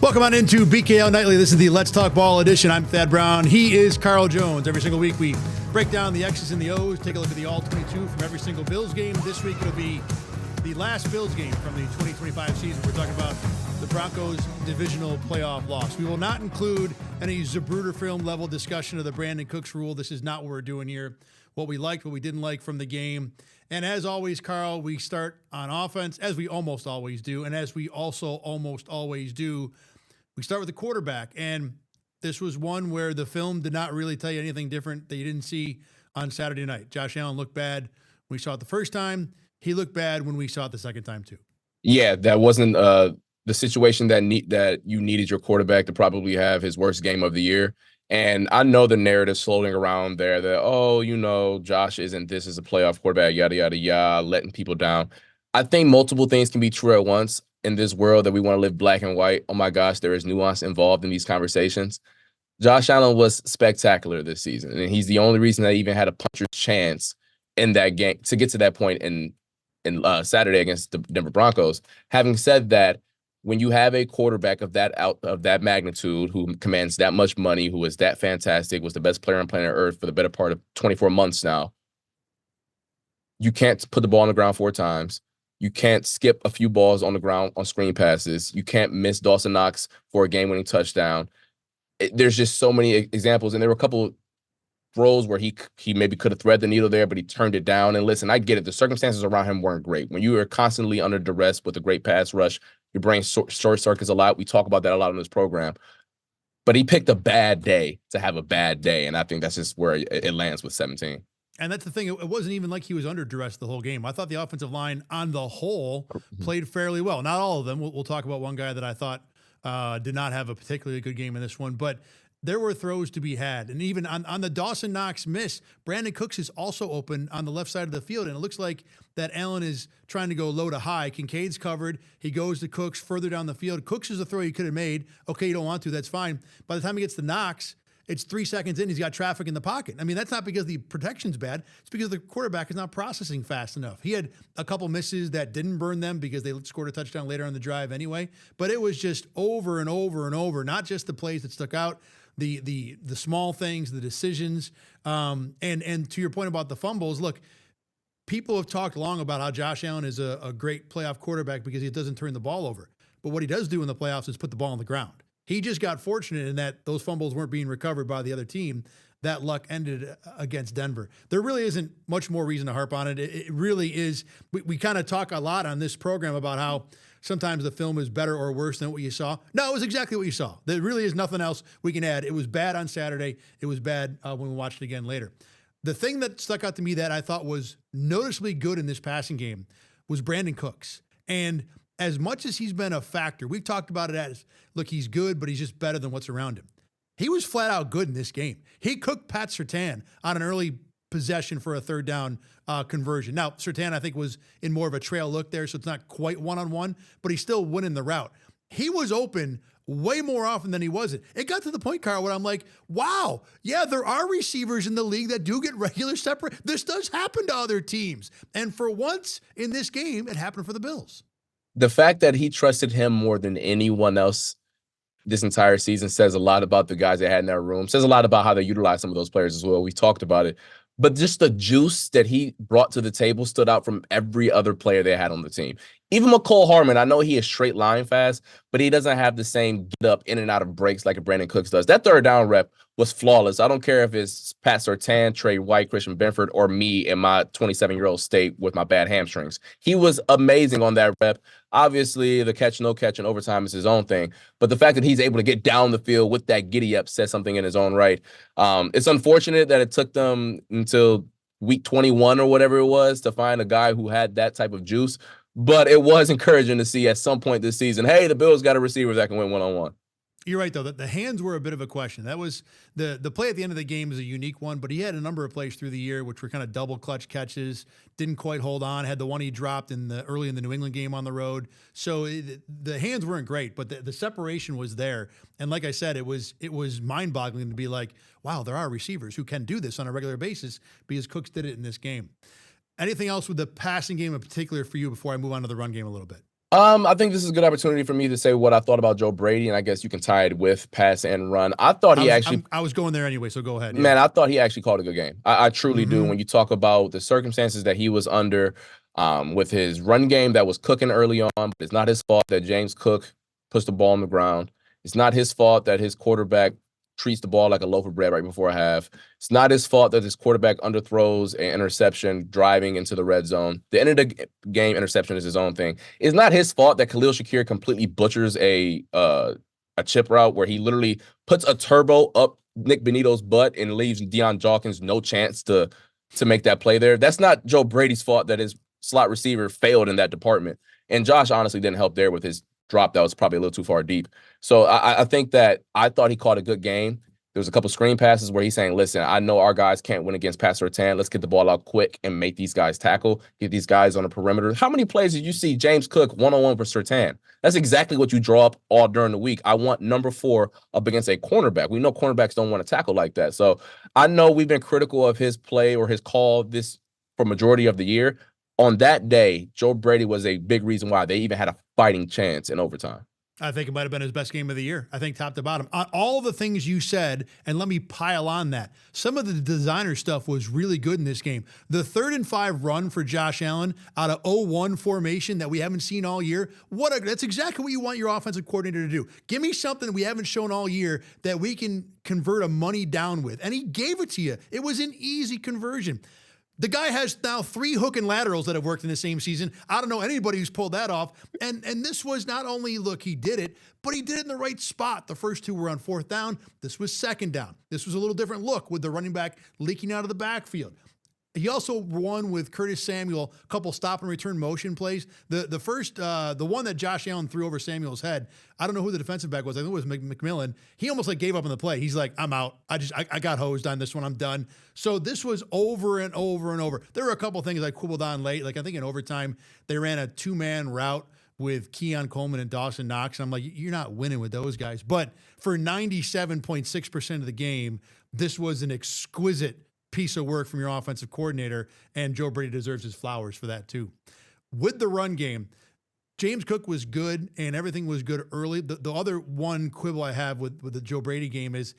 Welcome on into BKL Nightly. This is the Let's Talk Ball edition. I'm Thad Brown. He is Carl Jones. Every single week we break down the X's and the O's, take a look at the all-22 from every single Bills game. This week it'll be the last Bills game from the 2025 season. We're talking about the Broncos' divisional playoff loss. We will not include any Zapruder film level discussion of the Brandon Cooks rule. This is not what we're doing here. What we liked, what we didn't like from the game. And as always, Carl, we start on offense, as we almost always do, and as we also almost always do, we start with the quarterback. And this was one where the film did not really tell you anything different that you didn't see on Saturday night. Josh Allen looked bad when we saw it the first time. He looked bad when we saw it the second time, too. Yeah, that wasn't the situation that you needed your quarterback to probably have his worst game of the year. And I know the narrative floating around there that, Josh isn't this as a playoff quarterback, yada, yada, yada, letting people down. I think multiple things can be true at once in this world that we want to live black and white. Oh, my gosh, there is nuance involved in these conversations. Josh Allen was spectacular this season, and he's the only reason that he even had a puncher's chance in that game to get to that point in Saturday against the Denver Broncos. Having said that, when you have a quarterback of that magnitude who commands that much money, who is that fantastic, was the best player on planet Earth for the better part of 24 months now, you can't put the ball on the ground 4 times. You can't skip a few balls on the ground on screen passes. You can't miss Dawson Knox for a game-winning touchdown. There's just so many examples, and there were a couple throws where he maybe could have threaded the needle there, but he turned it down. And listen, I get it. The circumstances around him weren't great. When you are constantly under duress with a great pass rush, your brain short circuits a lot. We talk about that a lot on this program. But he picked a bad day to have a bad day, and I think that's just where it lands with 17. And that's the thing. It wasn't even like he was under duress the whole game. I thought the offensive line on the whole played fairly well. Not all of them. We'll talk about one guy that I thought did not have a particularly good game in this one. But there were throws to be had. And even on the Dawson Knox miss, Brandon Cooks is also open on the left side of the field. And it looks like that Allen is trying to go low to high. Kincaid's covered. He goes to Cooks further down the field. Cooks is a throw he could have made. Okay, you don't want to. That's fine. By the time he gets to Knox, it's 3 seconds in, he's got traffic in the pocket. I mean, that's not because the protection's bad. It's because the quarterback is not processing fast enough. He had a couple misses that didn't burn them because they scored a touchdown later on the drive anyway. But it was just over and over and over, not just the plays that stuck out, the small things, the decisions. And to your point about the fumbles, look, people have talked long about how Josh Allen is a great playoff quarterback because he doesn't turn the ball over. But what he does do in the playoffs is put the ball on the ground. He just got fortunate in that those fumbles weren't being recovered by the other team. That luck ended against Denver. There really isn't much more reason to harp on it. It really is. We kind of talk a lot on this program about how sometimes the film is better or worse than what you saw. No, it was exactly what you saw. There really is nothing else we can add. It was bad on Saturday. It was bad when we watched it again later. The thing that stuck out to me that I thought was noticeably good in this passing game was Brandon Cooks. And as much as he's been a factor, we've talked about it as, look, he's good, but he's just better than what's around him. He was flat out good in this game. He cooked Pat Surtain on an early possession for a third down conversion. Now, Surtain, I think, was in more of a trail look there, so it's not quite one-on-one, but he's still winning the route. He was open way more often than he wasn't. It got to the point, Carl, where I'm like, wow, yeah, there are receivers in the league that do get regular separate. This does happen to other teams. And for once in this game, it happened for the Bills. The fact that he trusted him more than anyone else this entire season says a lot about the guys they had in that room. Says a lot about how they utilize some of those players as well. We talked about it. But just the juice that he brought to the table stood out from every other player they had on the team. Even McCole Harmon, I know he is straight line fast, but he doesn't have the same get up in and out of breaks like a Brandon Cooks does. That third down rep was flawless. I don't care if it's Pat Surtain, Trey White, Christian Benford, or me in my 27-year-old state with my bad hamstrings. He was amazing on that rep. Obviously, the catch, no catch in overtime is his own thing. But the fact that he's able to get down the field with that giddy up says something in his own right. It's unfortunate that it took them until week 21 or whatever it was to find a guy who had that type of juice. But it was encouraging to see at some point this season, hey, the Bills got a receiver that can win one-on-one. You're right, though. The hands were a bit of a question. That was the play at the end of the game is a unique one, but he had a number of plays through the year which were kind of double clutch catches, didn't quite hold on, had the one he dropped early in the New England game on the road. So the hands weren't great, but the separation was there. And like I said, it was mind-boggling to be like, wow, there are receivers who can do this on a regular basis because Cooks did it in this game. Anything else with the passing game in particular for you before I move on to the run game a little bit? I think this is a good opportunity for me to say what I thought about Joe Brady, and I guess you can tie it with pass and run. I thought I was going there anyway, so go ahead. man, I thought he actually called a good game. I truly do. Mm-hmm. When you talk about the circumstances that he was under, with his run game that was cooking early on, but it's not his fault that James Cook puts the ball on the ground. It's not his fault that his quarterback treats the ball like a loaf of bread right before half. It's not his fault that his quarterback underthrows an interception driving into the red zone. The end of the game interception is his own thing. It's not his fault that Khalil Shakir completely butchers a chip route where he literally puts a turbo up Nick Benito's butt and leaves Deion Dawkins no chance to make that play there. That's not Joe Brady's fault that his slot receiver failed in that department. And Josh honestly didn't help there with his drop that was probably a little too far deep. So I think that I thought he caught a good game. There was a couple screen passes where he's saying, listen, I know our guys can't win against pass Surtain. Let's get the ball out quick and make these guys tackle, get these guys on the perimeter. How many plays did you see James Cook one-on-one for Surtain? That's exactly what you draw up all during the week. I want number 4 up against a cornerback. We know cornerbacks don't want to tackle like that. So I know we've been critical of his play or his call this for majority of the year. On that day, Joe Brady was a big reason why they even had a fighting chance in overtime. I think it might have been his best game of the year. I think top to bottom. All the things you said, and let me pile on that. Some of the designer stuff was really good in this game. The 3rd and 5 run for Josh Allen out of 0-1 formation that we haven't seen all year. That's exactly what you want your offensive coordinator to do. Give me something we haven't shown all year that we can convert a money down with. And he gave it to you. It was an easy conversion. The guy has now 3 hook and laterals that have worked in the same season. I don't know anybody who's pulled that off. And this was not only, look, he did it, but he did it in the right spot. The first 2 were on 4th down. This was 2nd down. This was a little different look with the running back leaking out of the backfield. He also won with Curtis Samuel, a couple stop and return motion plays. The first, the one that Josh Allen threw over Samuel's head, I don't know who the defensive back was. I think it was McMillan. He almost like gave up on the play. He's like, I'm out. I got hosed on this one. I'm done. So this was over and over and over. There were a couple things I quibbled on late. Like I think in overtime, they ran a 2-man route with Keon Coleman and Dawson Knox. And I'm like, you're not winning with those guys. But for 97.6% of the game, this was an exquisite piece of work from your offensive coordinator, and Joe Brady deserves his flowers for that too. With the run game, James Cook was good and everything was good early. The other one quibble I have with the Joe Brady game is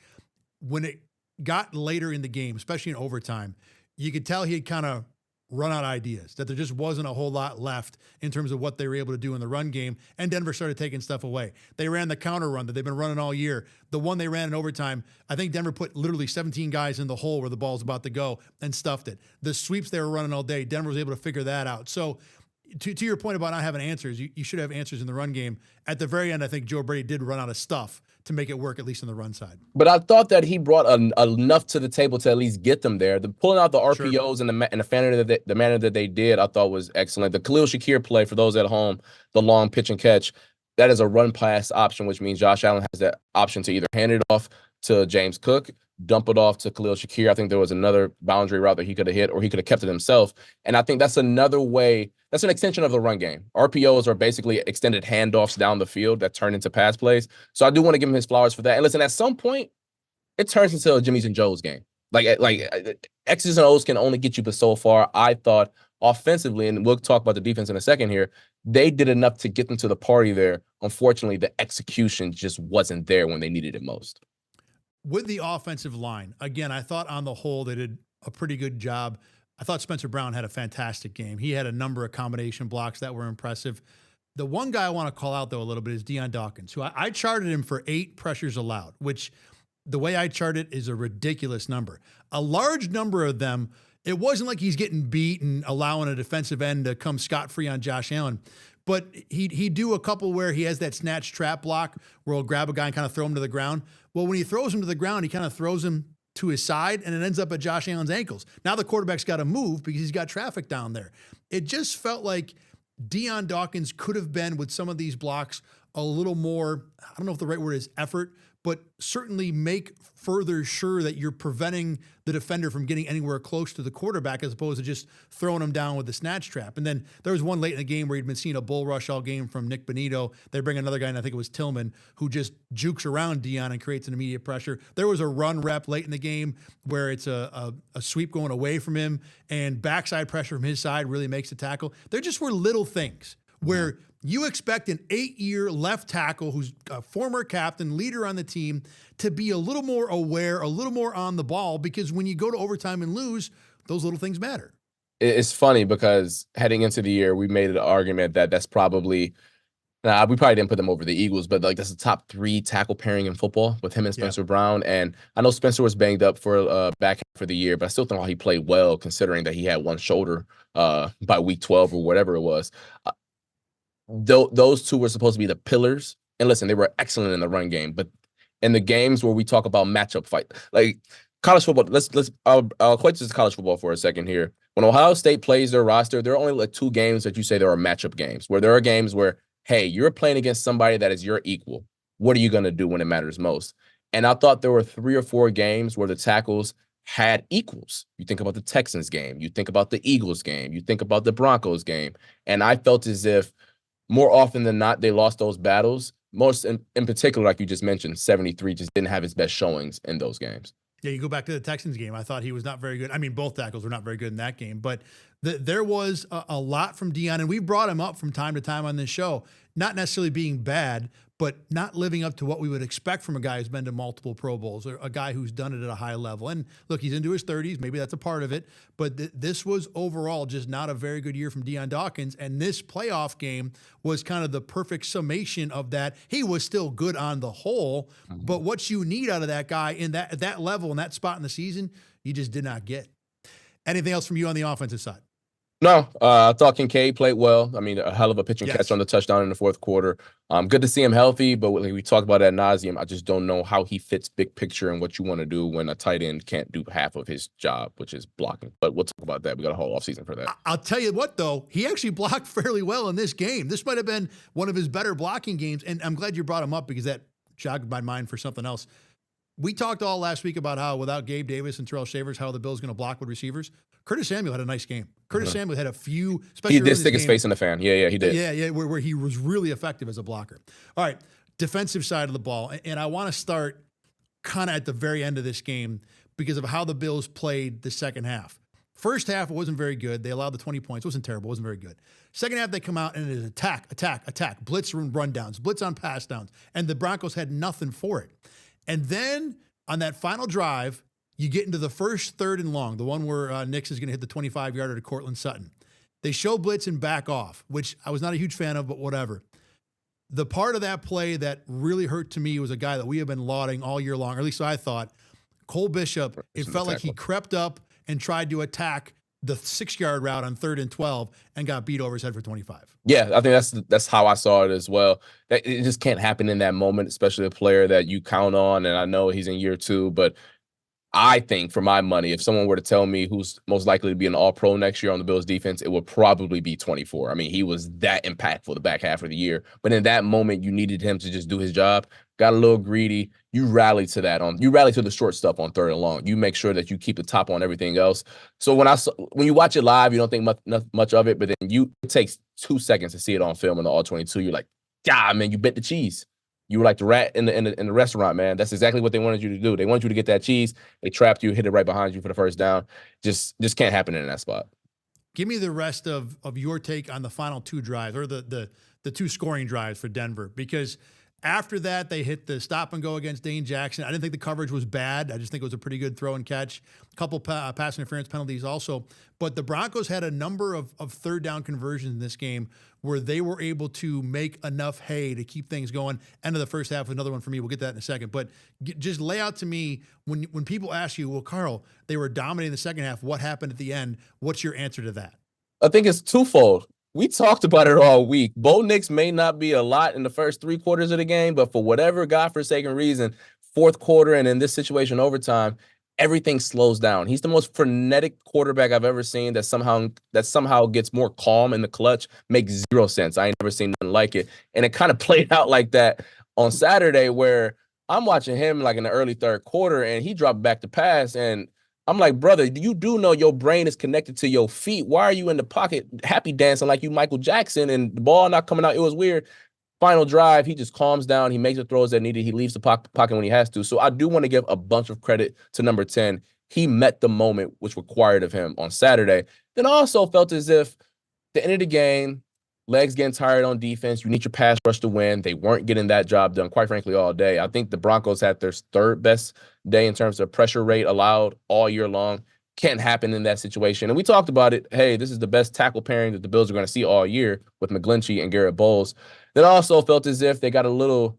when it got later in the game, especially in overtime, you could tell he had kind of run out ideas, that there just wasn't a whole lot left in terms of what they were able to do in the run game, and Denver started taking stuff away. They ran the counter run that they've been running all year. The one they ran in overtime, I think Denver put literally 17 guys in the hole where the ball's about to go and stuffed it. The sweeps they were running all day, Denver was able to figure that out. So to your point about not having answers, you should have answers in the run game. At the very end, I think Joe Brady did run out of stuff to make it work, at least on the run side. But I thought that he brought enough to the table to at least get them there. Pulling out the RPOs in the manner that they did, I thought was excellent. The Khalil Shakir play, for those at home, the long pitch and catch, that is a run pass option, which means Josh Allen has that option to either hand it off to James Cook, dump it off to Khalil Shakir. I think there was another boundary route that he could have hit, or he could have kept it himself. And I think that's another way. That's an extension of the run game. RPOs are basically extended handoffs down the field that turn into pass plays. So I do want to give him his flowers for that. And listen, at some point, it turns into a Jimmy's and Joe's game. Like X's and O's can only get you but so far. I thought offensively, and we'll talk about the defense in a second here, they did enough to get them to the party there. Unfortunately, the execution just wasn't there when they needed it most. With the offensive line, again, I thought on the whole they did a pretty good job. I thought Spencer Brown had a fantastic game. He had a number of combination blocks that were impressive. The one guy I want to call out, though, a little bit is Deion Dawkins, who I charted him for 8 pressures allowed, which the way I chart it is a ridiculous number. A large number of them, it wasn't like he's getting beat and allowing a defensive end to come scot-free on Josh Allen. But he'd do a couple where he has that snatch trap block where he'll grab a guy and kind of throw him to the ground. Well, when he throws him to the ground, he kind of throws him to his side, and it ends up at Josh Allen's ankles. Now the quarterback's got to move because he's got traffic down there. It just felt like Deion Dawkins could have been, with some of these blocks, a little more, I don't know if the right word is effort, but certainly make further sure that you're preventing the defender from getting anywhere close to the quarterback as opposed to just throwing him down with the snatch trap. And then there was one late in the game where he'd been seeing a bull rush all game from Nick Benito. They bring another guy, and I think it was Tillman, who just jukes around Deion and creates an immediate pressure. There was a run rep late in the game where it's a sweep going away from him, and backside pressure from his side really makes the tackle. There just were little things where you expect an 8-year left tackle who's a former captain, leader on the team, to be a little more aware, a little more on the ball, because when you go to overtime and lose, those little things matter. It's funny because heading into the year, we made an argument that that's probably we probably didn't put them over the Eagles, but like that's the top 3 tackle pairing in football with him and Spencer Brown. And I know Spencer was banged up for back half of the year, but I still think he played well considering that he had one shoulder by week 12 or whatever it was. Those two were supposed to be the pillars. And listen, they were excellent in the run game, but in the games where we talk about matchup fight, like college football, I'll equate this to college football for a second here. When Ohio State plays their roster, there are only like 2 games that you say there are matchup games, where there are games where, hey, you're playing against somebody that is your equal. What are you going to do when it matters most? And I thought there were 3 or 4 games where the tackles had equals. You think about the Texans game. You think about the Eagles game. You think about the Broncos game. And I felt as if more often than not, they lost those battles. Most in particular, like you just mentioned, 73 just didn't have his best showings in those games. Yeah, you go back to the Texans game. I thought he was not very good. I mean, both tackles were not very good in that game, but there was a lot from Deion, and we brought him up from time to time on this show, not necessarily being bad, but not living up to what we would expect from a guy who's been to multiple Pro Bowls, or a guy who's done it at a high level. And look, he's into his 30s. Maybe that's a part of it, but this was overall just not a very good year from Deion Dawkins. And this playoff game was kind of the perfect summation of that. He was still good on the whole, but what you need out of that guy in at that level, in that spot in the season, you just did not get. Anything else from you on the offensive side? No, I thought Kincaid played well. I mean, a hell of a pitch and catch on the touchdown in the 4th quarter. Good to see him healthy, but like we talked about ad nauseum, I just don't know how he fits big picture and what you want to do when a tight end can't do half of his job, which is blocking. But we'll talk about that. We got a whole offseason for that. I'll tell you what, though, he actually blocked fairly well in this game. This might have been one of his better blocking games, and I'm glad you brought him up because that jogged my mind for something else. We talked all last week about how without Gabe Davis and Terrell Shavers, how the Bills going to block with receivers. Curtis Samuel had a nice game. Curtis Samuel had a few, especially he did stick his face in the fan. Yeah, he did. Yeah, where he was really effective as a blocker. All right, defensive side of the ball. And I want to start kind of at the very end of this game because of how the Bills played the second half. First half, it wasn't very good. They allowed the 20 points. It wasn't terrible. It wasn't very good. Second half, they come out and it is attack, blitz rundowns, blitz on pass downs. And the Broncos had nothing for it. And then on that final drive, you get into the first 3rd and long, the one where Nix is going to hit the 25-yarder to Cortland Sutton. They show blitz and back off, which I was not a huge fan of, but whatever. The part of that play that really hurt to me was a guy that we have been lauding all year long, or at least I thought, Cole Bishop. It felt like he crept up and tried to attack the 6-yard route on 3rd and 12 and got beat over his head for 25. Yeah, I think that's how I saw it as well. It just can't happen in that moment, especially a player that you count on. And I know he's in year 2, but I think for my money, if someone were to tell me who's most likely to be an all-pro next year on the Bills defense, it would probably be 24. I mean, he was that impactful the back half of the year. But in that moment, you needed him to just do his job. Got a little greedy. You rally to that you rally to the short stuff on 3rd and long. You make sure that you keep the top on everything else. So when you watch it live, you don't think much of it, but then it takes 2 seconds to see it on film in the all-22. You're like, God, man, you bit the cheese. You were like the rat in the restaurant, man. That's exactly what they wanted you to do. They wanted you to get that cheese. They trapped you, hit it right behind you for the first down. Just can't happen in that spot. Give me the rest of your take on the final 2 drives, or the 2 scoring drives for Denver, because after that, they hit the stop and go against Dane Jackson. I didn't think the coverage was bad. I just think it was a pretty good throw and catch. A couple pass interference penalties also. But the Broncos had a number of 3rd down conversions in this game where they were able to make enough hay to keep things going. End of the first half, another one for me. We'll get that in a second. But just lay out to me, when people ask you, well, Carl, they were dominating the second half. What happened at the end? What's your answer to that? I think it's twofold. We talked about it all week. Bo Nix may not be a lot in the first 3 quarters of the game, but for whatever godforsaken reason, 4th quarter and in this situation overtime, everything slows down. He's the most frenetic quarterback I've ever seen that somehow gets more calm in the clutch. Makes 0 sense. I ain't never seen nothing like it. And it kind of played out like that on Saturday, where I'm watching him like in the early 3rd quarter and he dropped back to pass, and I'm like, brother, you do know your brain is connected to your feet. Why are you in the pocket happy dancing like you Michael Jackson and the ball not coming out? It was weird. Final drive, he just calms down. He makes the throws that needed. He leaves the pocket when he has to. So I do want to give a bunch of credit to number 10. He met the moment which required of him on Saturday. Then I also felt as if the end of the game, legs getting tired on defense. You need your pass rush to win. They weren't getting that job done, quite frankly, all day. I think the Broncos had their third best day in terms of pressure rate allowed all year long. Can't happen in that situation. And we talked about it. Hey, this is the best tackle pairing that the Bills are going to see all year with McGlinchey and Garrett Bowles. Then also felt as if they got a little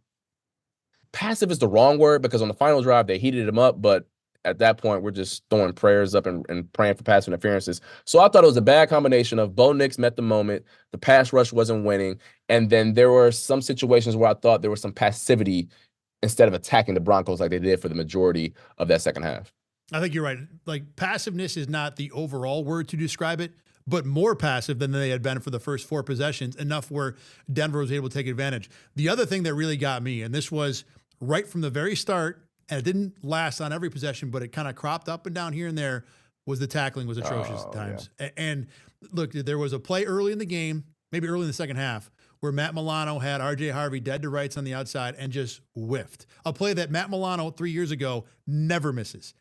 passive is the wrong word, because on the final drive, they heated him up, but at that point, we're just throwing prayers up and praying for pass interferences. So I thought it was a bad combination of Bo Nix met the moment, the pass rush wasn't winning, and then there were some situations where I thought there was some passivity instead of attacking the Broncos like they did for the majority of that second half. I think you're right. Like, passiveness is not the overall word to describe it, but more passive than they had been for the first 4 possessions, enough where Denver was able to take advantage. The other thing that really got me, and this was right from the very start, and it didn't last on every possession, but it kind of cropped up and down here and there, was the tackling was atrocious at times. Yeah. And look, there was a play early in the game, maybe early in the second half, where Matt Milano had R.J. Harvey dead to rights on the outside and just whiffed. A play that Matt Milano 3 years ago never misses.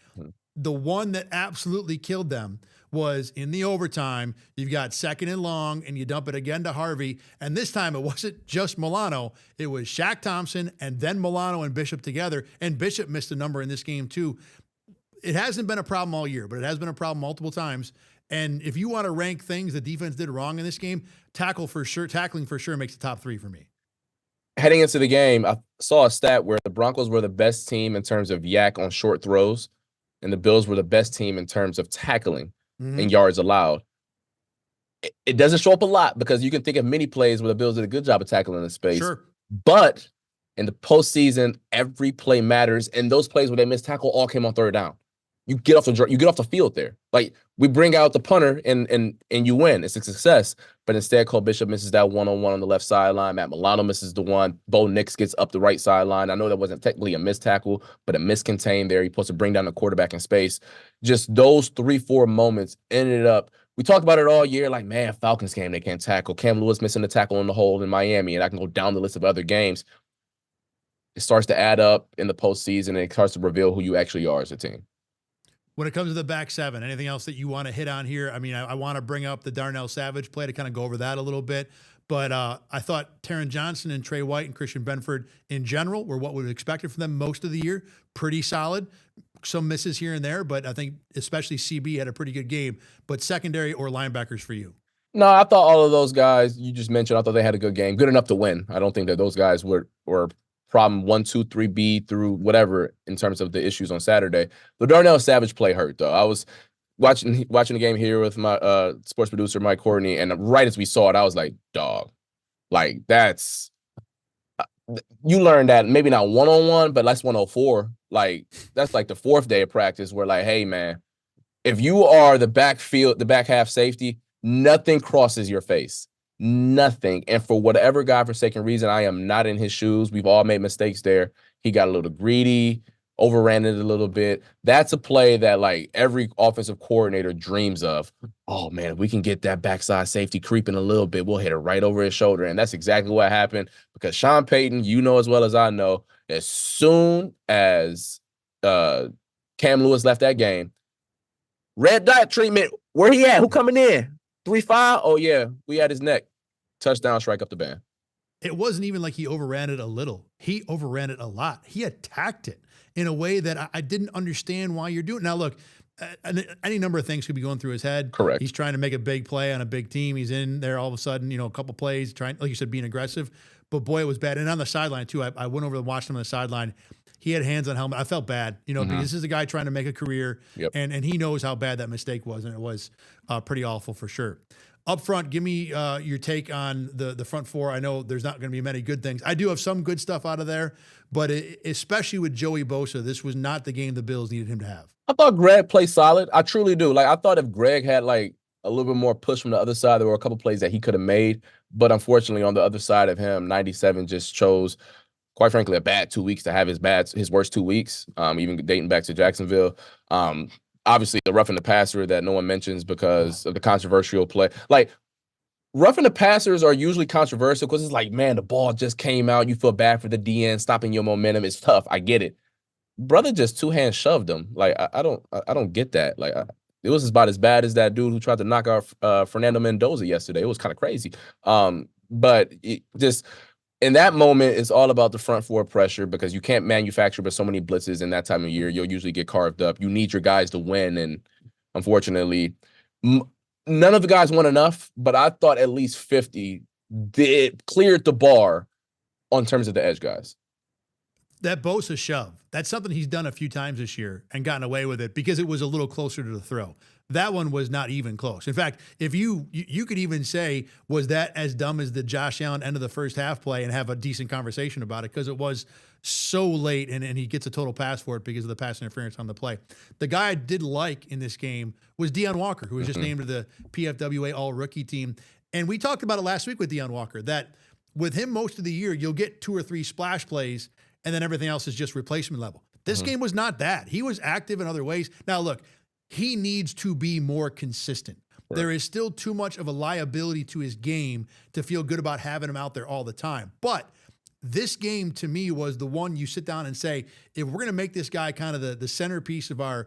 The one that absolutely killed them was in the overtime. You've got 2nd and long, and you dump it again to Harvey. And this time it wasn't just Milano. It was Shaq Thompson and then Milano and Bishop together. And Bishop missed a number in this game too. It hasn't been a problem all year, but it has been a problem multiple times. And if you want to rank things the defense did wrong in this game, tackling for sure makes the top 3 for me. Heading into the game, I saw a stat where the Broncos were the best team in terms of yak on short throws, and the Bills were the best team in terms of tackling and yards allowed. It doesn't show up a lot because you can think of many plays where the Bills did a good job of tackling in space. Sure. But in the postseason, every play matters, and those plays where they missed tackle all came on 3rd down. You get off the field there. Like, we bring out the punter and you win. It's a success. But instead, Cole Bishop misses that one-on-one on the left sideline. Matt Milano misses the one. Bo Nix gets up the right sideline. I know that wasn't technically a missed tackle, but a miscontained there. You're supposed to bring down the quarterback in space. Just those 3-4 moments ended up. We talked about it all year, like, man, Falcons game, they can't tackle. Cam Lewis missing the tackle in the hole in Miami, and I can go down the list of other games. It starts to add up in the postseason, and it starts to reveal who you actually are as a team. When it comes to the back 7, anything else that you want to hit on here? I mean, I want to bring up the Darnell Savage play to kind of go over that a little bit. But I thought Taron Johnson and Trey White and Christian Benford in general were what we expected from them most of the year. Pretty solid. Some misses here and there, but I think especially CB had a pretty good game. But secondary or linebackers for you? No, I thought all of those guys you just mentioned, I thought they had a good game. Good enough to win. I don't think that those guys were problem 1, 2, 3B through whatever in terms of the issues on Saturday. The Darnell Savage play hurt, though. I was watching the game here with my sports producer, Mike Courtney, and right as we saw it, I was like, dog, like, that's you learned that maybe not one-on-one, but that's 104. Like, that's like the 4th day of practice where, like, hey, man, if you are the back half safety, nothing crosses your face. Nothing. And for whatever godforsaken reason, I am not in his shoes. We've all made mistakes there. He got a little greedy, overran it a little bit. That's a play that, like, every offensive coordinator dreams of. Oh, man, if we can get that backside safety creeping a little bit, we'll hit it right over his shoulder. And that's exactly what happened, because Sean Payton, you know as well as I know, as soon as Cam Lewis left that game, red dot treatment, where he at? Who coming in? 3-5? Oh, yeah, we at his neck. Touchdown, strike up the band. It wasn't even like he overran it a little. He overran it a lot. He attacked it in a way that I didn't understand why you're doing. Now, look, any number of things could be going through his head. Correct. He's trying to make a big play on a big team. He's in there all of a sudden, a couple plays, trying, like you said, being aggressive. But boy, it was bad. And on the sideline, too, I went over and watched him on the sideline. He had hands on helmet. I felt bad, because this is a guy trying to make a career, and he knows how bad that mistake was, and it was pretty awful for sure. Up front, give me your take on the front 4. I know there's not going to be many good things. I do have some good stuff out of there, but especially with Joey Bosa, this was not the game the Bills needed him to have. I thought Greg played solid. I truly do. Like, I thought if Greg had, like, a little bit more push from the other side, there were a couple plays that he could have made. But unfortunately, on the other side of him, 97 just chose, quite frankly, a bad 2 weeks to have his worst 2 weeks, even dating back to Jacksonville. Obviously, the roughing the passer that no one mentions because of the controversial play. Like, roughing the passers are usually controversial because it's like, man, the ball just came out. You feel bad for the DN stopping your momentum. It's tough. I get it. Brother just 2-hand shoved him. Like, I don't get that. Like, it was about as bad as that dude who tried to knock out Fernando Mendoza yesterday. It was kind of crazy. But just in that moment, it's all about the front four pressure because you can't manufacture with so many blitzes in that time of year. You'll usually get carved up. You need your guys to win. And unfortunately, none of the guys won enough, but I thought at least 50 cleared the bar on terms of the edge guys. That Bosa shove, that's something he's done a few times this year and gotten away with it because it was a little closer to the throw. That one was not even close. In fact, if you could even say, was that as dumb as the Josh Allen end of the first half play and have a decent conversation about it because it was so late and he gets a total pass for it because of the pass interference on the play. The guy I did like in this game was Deion Walker, who was just named to the PFWA All-Rookie team. And we talked about it last week with Deion Walker, that with him most of the year, you'll get 2 or 3 splash plays and then everything else is just replacement level. This game was not that. He was active in other ways. Now, look, he needs to be more consistent. Right. There is still too much of a liability to his game to feel good about having him out there all the time. But this game, to me, was the one you sit down and say, if we're going to make this guy kind of the centerpiece of our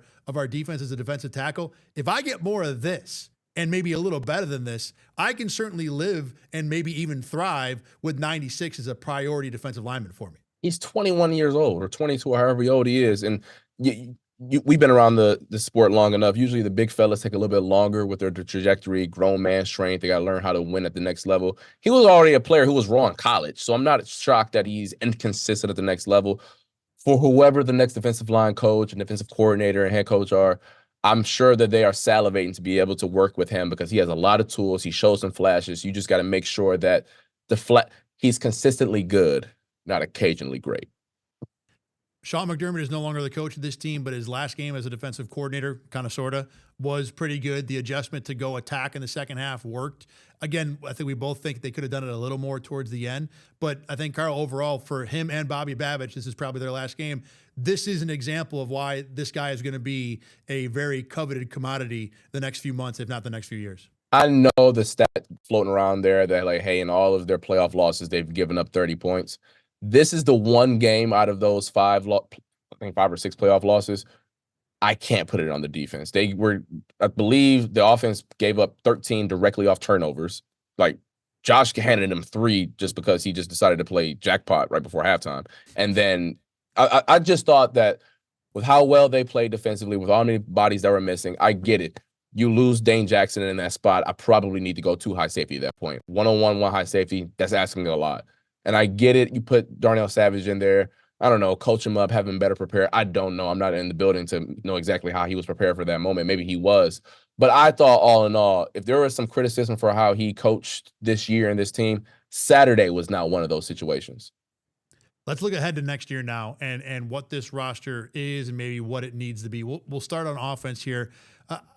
defense as a defensive tackle, if I get more of this and maybe a little better than this, I can certainly live and maybe even thrive with 96 as a priority defensive lineman for me. He's 21 years old or 22 or however old he is. And we've been around the sport long enough. Usually the big fellas take a little bit longer with their trajectory, grown man strength. They got to learn how to win at the next level. He was already a player who was raw in college. So I'm not shocked that he's inconsistent at the next level. For whoever the next defensive line coach and defensive coordinator and head coach are, I'm sure that they are salivating to be able to work with him because he has a lot of tools. He shows some flashes. You just got to make sure that he's consistently good, not occasionally great. Sean McDermott is no longer the coach of this team, but his last game as a defensive coordinator, kind of, sort of, was pretty good. The adjustment to go attack in the second half worked. Again, I think we both think they could have done it a little more towards the end. But I think, Carl, overall, for him and Bobby Babich, this is probably their last game. This is an example of why this guy is going to be a very coveted commodity the next few months, if not the next few years. I know the stat floating around there that, like, hey, in all of their playoff losses, they've given up 30 points. This is the one game out of those 5 or 6 playoff losses, I can't put it on the defense. They were, I believe the offense gave up 13 directly off turnovers. Like, Josh handed him 3 just because he just decided to play jackpot right before halftime. And then I just thought that with how well they played defensively, with all many bodies that were missing, I get it. You lose Dane Jackson in that spot, I probably need to go 2 high safety at that point. 1-on-1, 1 high safety, that's asking a lot. And I get it. You put Darnell Savage in there. I don't know, coach him up, have him better prepared. I don't know. I'm not in the building to know exactly how he was prepared for that moment. Maybe he was. But I thought, all in all, if there was some criticism for how he coached this year and this team, Saturday was not one of those situations. Let's look ahead to next year now and what this roster is and maybe what it needs to be. We'll start on offense here.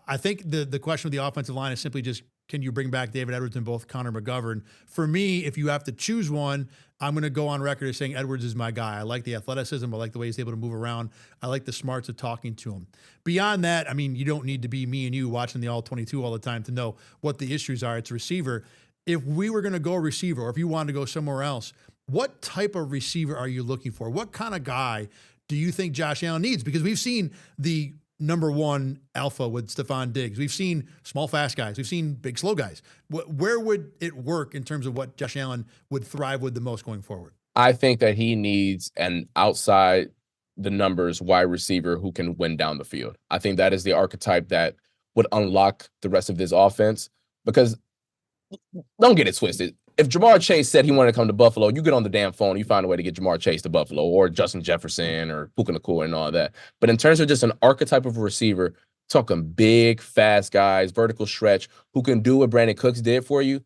I think the question of the offensive line is simply just, can you bring back David Edwards and both Connor McGovern? For me, if you have to choose one, I'm going to go on record as saying Edwards is my guy. I like the athleticism. I like the way he's able to move around. I like the smarts of talking to him. Beyond that, I mean, you don't need to be me and you watching the All-22 all the time to know what the issues are. It's receiver. If we were going to go receiver, or if you wanted to go somewhere else, what type of receiver are you looking for? What kind of guy do you think Josh Allen needs? Because we've seen the number 1 alpha with Stephon Diggs. We've seen small, fast guys. We've seen big, slow guys. Where would it work in terms of what Josh Allen would thrive with the most going forward? I think that he needs an outside the numbers wide receiver who can win down the field. I think that is the archetype that would unlock the rest of this offense, because don't get it twisted. If Jamar Chase said he wanted to come to Buffalo, you get on the damn phone, you find a way to get Jamar Chase to Buffalo, or Justin Jefferson or Puka Nacua and all that. But in terms of just an archetype of a receiver, talking big, fast guys, vertical stretch, who can do what Brandon Cooks did for you,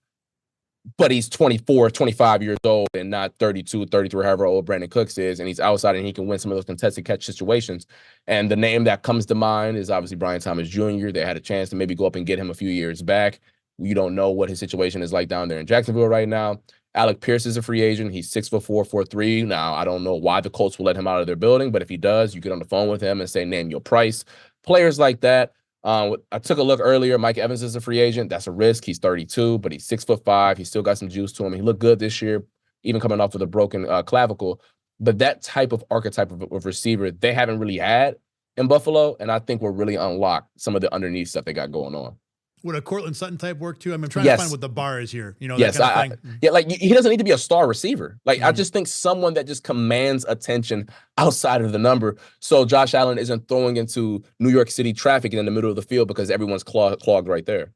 but he's 24, 25 years old and not 32, 33, however old Brandon Cooks is, and he's outside and he can win some of those contested catch situations. And the name that comes to mind is obviously Brian Thomas Jr. They had a chance to maybe go up and get him a few years back. You don't know what his situation is like down there in Jacksonville right now. Alec Pierce is a free agent. He's 6'4", 4'3". Now, I don't know why the Colts will let him out of their building, but if he does, you get on the phone with him and say, name your price. Players like that. I took a look earlier. Mike Evans is a free agent. That's a risk. He's 32, but he's 6'5". He's still got some juice to him. He looked good this year, even coming off with a broken clavicle. But that type of archetype of receiver, they haven't really had in Buffalo, and I think will really unlock some of the underneath stuff they got going on. Would a Cortland Sutton type work too? I mean, I'm trying to Yes. find what the bar is here. You know, Yes, that kind of thing. yeah, like he doesn't need to be a star receiver. Like I just think someone that just commands attention outside of the number, so Josh Allen isn't throwing into New York City traffic in the middle of the field because everyone's clogged right there.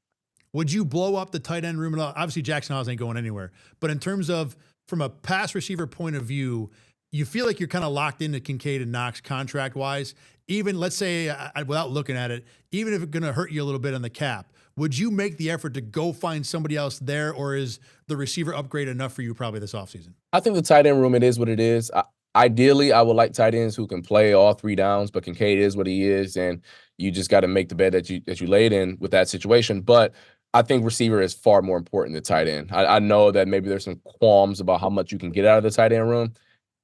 Would you blow up the tight end room at all? Obviously, Jackson Hollis ain't going anywhere. But in terms of from a pass receiver point of view, you feel like you're kind of locked into Kincaid and Knox contract wise. Even let's say, without looking at it, even if it's going to hurt you a little bit on the cap, would you make the effort to go find somebody else there, or is the receiver upgrade enough for you probably this offseason? I think the tight end room, it is what it is. Ideally, I would like tight ends who can play all 3 downs, but Kincaid is what he is, and you just got to make the bed that you laid in with that situation. But I think receiver is far more important than tight end. I know that maybe there's some qualms about how much you can get out of the tight end room.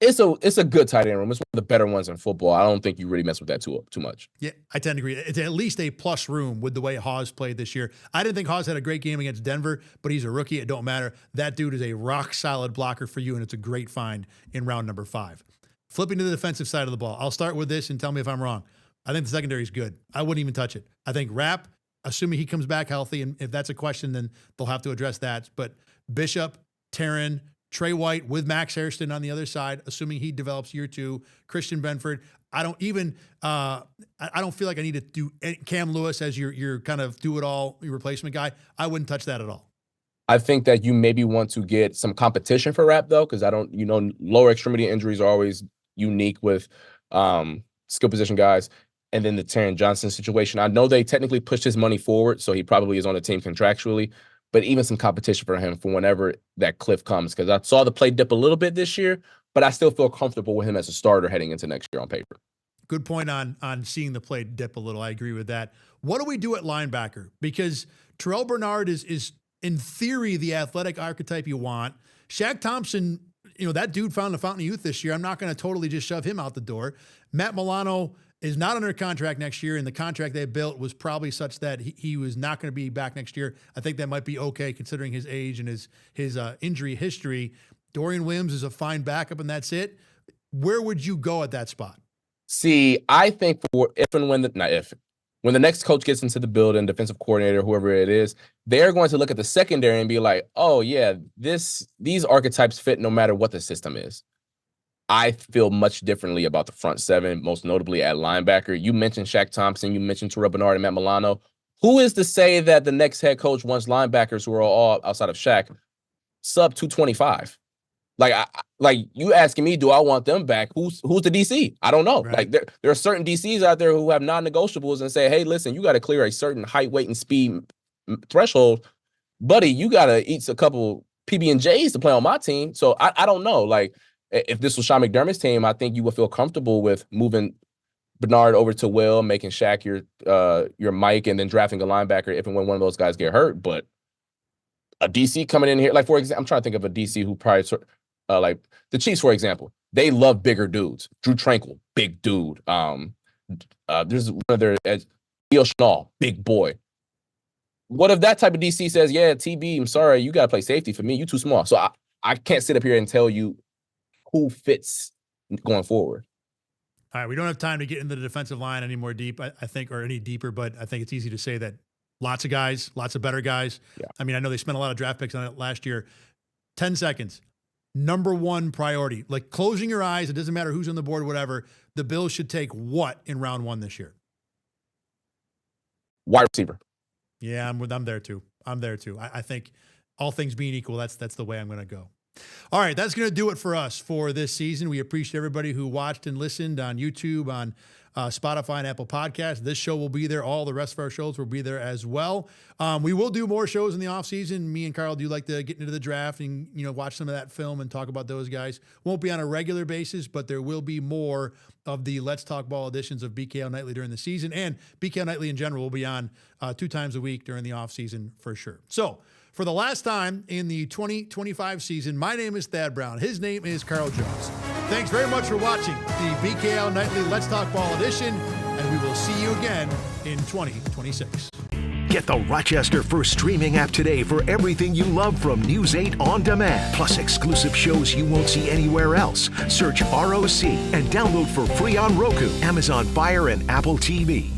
It's a good tight end room. It's one of the better ones in football. I don't think you really mess with that too much. Yeah, I tend to agree. It's at least a plus room with the way Hawes played this year. I didn't think Hawes had a great game against Denver, but he's a rookie. It don't matter. That dude is a rock-solid blocker for you, and it's a great find in round number 5. Flipping to the defensive side of the ball, I'll start with this and tell me if I'm wrong. I think the secondary is good. I wouldn't even touch it. I think Rapp, assuming he comes back healthy, and if that's a question, then they'll have to address that. But Bishop, Taryn, Trey White with Max Hairston on the other side, assuming he develops year 2. Christian Benford. I don't even. I don't feel like I need to do Cam Lewis as your kind of do it all your replacement guy. I wouldn't touch that at all. I think that you maybe want to get some competition for Rapp though, because lower extremity injuries are always unique with skill position guys. And then the Taron Johnson situation. I know they technically pushed his money forward, so he probably is on the team contractually. But even some competition for him for whenever that cliff comes, because I saw the play dip a little bit this year, but I still feel comfortable with him as a starter heading into next year on paper. Good point on seeing the play dip a little. I agree with that. What do we do at linebacker? Because Terrell Bernard is in theory the athletic archetype you want. Shaq Thompson, that dude found the fountain of youth this year. I'm not going to totally just shove him out the door. Matt Milano is not under contract next year, and the contract they built was probably such that he was not going to be back next year. I think that might be okay considering his age and his injury history. Dorian Williams is a fine backup, and that's it. Where would you go at that spot? See, I think when the next coach gets into the building, defensive coordinator, whoever it is, they're going to look at the secondary and be like, oh yeah, these archetypes fit no matter what the system is. I feel much differently about the front 7, most notably at linebacker. You mentioned Shaq Thompson. You mentioned Terrell Bernard and Matt Milano. Who is to say that the next head coach wants linebackers who are all outside of Shaq sub 225? Like you asking me, do I want them back? Who's the DC? I don't know. Right. Like there are certain DCs out there who have non-negotiables and say, hey, listen, you got to clear a certain height, weight, and speed threshold. Buddy, you got to eat a couple PB&Js to play on my team. So I don't know. Like, if this was Sean McDermott's team, I think you would feel comfortable with moving Bernard over to Will, making Shaq your Mike, and then drafting a linebacker if and when one of those guys get hurt. But a DC coming in here, like for example, I'm trying to think of a DC who probably like the Chiefs, for example. They love bigger dudes. Drew Tranquil, big dude. There's one of their Neil Schnall, big boy. What if that type of DC says, yeah, TB, I'm sorry, you got to play safety for me. You too small. So I can't sit up here and tell you who fits going forward. All right, we don't have time to get into the defensive line any more deep, I think, or any deeper, but I think it's easy to say that lots of guys, lots of better guys. Yeah. I mean, I know they spent a lot of draft picks on it last year. 10 seconds. Number 1 priority. Like closing your eyes, it doesn't matter who's on the board, whatever. The Bills should take what in round 1 this year? Wide receiver. Yeah, I'm there too. I think all things being equal, that's the way I'm going to go. All right, that's going to do it for us for this season. We appreciate everybody who watched and listened on YouTube, on Spotify and Apple Podcasts. This show will be there. All the rest of our shows will be there as well. We will do more shows in the offseason. Me and Carl do like to get into the draft and watch some of that film and talk about those guys. Won't be on a regular basis, but there will be more of the Let's Talk Ball editions of BKL Nightly during the season, and BKL Nightly in general will be on 2 times a week during the offseason for sure. So, for the last time in the 2025 season, my name is Thad Brown. His name is Carl Jones. Thanks very much for watching the BKL Nightly Let's Talk Ball edition, and we will see you again in 2026. Get the Rochester First streaming app today for everything you love from News 8 On Demand, plus exclusive shows you won't see anywhere else. Search ROC and download for free on Roku, Amazon Fire, and Apple TV.